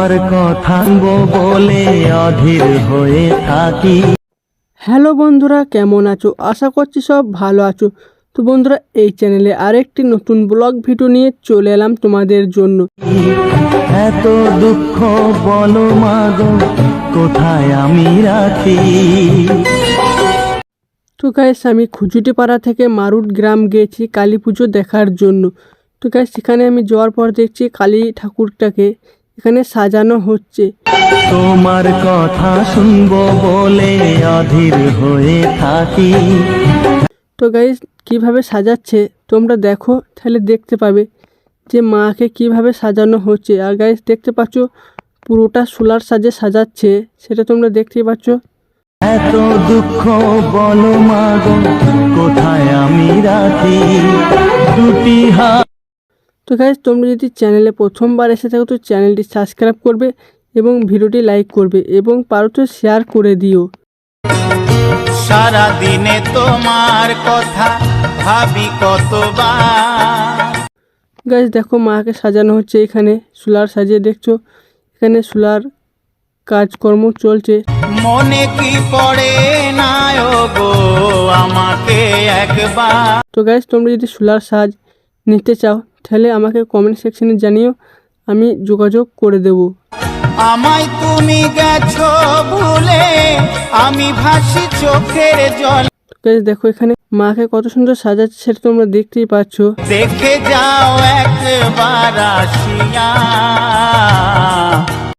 তোমার কথা বলে অধীর হয়ে থাকি। হ্যালো বন্ধুরা, কেমন আছো? আশা করছি সব ভালো আছো। তো বন্ধুরা, এই চ্যানেলে আরেকটি নতুন ব্লগ ভিডিও নিয়ে চলে এলাম তোমাদের জন্য। এত দুঃখ বলো মাগো কোথায় আমি রাখি। তো গাইস, আমি খুজুটিপাড়া থেকে মারুট গ্রাম গিয়েছি কালী পুজো দেখার জন্য। তো গাইস, সেখানে আমি যাওয়ার পর দেখছি কালী ঠাকুরটাকে এখানে সাজানো হচ্ছে। তোমার কথা শুনবো বলে অধীর হয়ে থাকি। তো গাইস, কিভাবে সাজাচ্ছে তোমরা দেখো, তাহলে দেখতে পাবে যে মাকে কিভাবে সাজানো হচ্ছে। আর গাইস, দেখতে পাচ্ছ পুরোটা সোলার সাজে সাজাচ্ছে, সেটা তোমরা দেখতেই পাচ্ছ। এত দুঃখ বলো মাগো কোথায় আমি রাখি। দুটি হাত। তো গাইস, তোমরা যদি চ্যানেলে প্রথমবার এসে থাকো তো চ্যানেলটি সাবস্ক্রাইব করবে এবং ভিডিওটি লাইক করবে এবং পারো তো শেয়ার করে দিও। সারা দিনে তোমার কথা ভাবি কতবার। গাইস দেখো, মাকে সাজানো হচ্ছে এখানে সোলার সাজিয়ে, দেখছো এখানে সোলার কাজকর্ম চলছে। মনে কি পড়ে না গো আমাকে একবার। তো গাইস, তোমরা যদি সোলার সাজ নিতে চাও তাহলে আমাকে কমেন্ট সেকশনে জানিও, আমি যোগাযোগ করে দেব। আমায় তুমি গেছো ভুলে, আমি ভাসি চোখের জল। গাইস দেখো, এখানে মাকে কত সুন্দর সাজাচ্ছে সেটা তোমরা দেখতেই পাচ্ছ। দেখে যাও একবার আসিয়া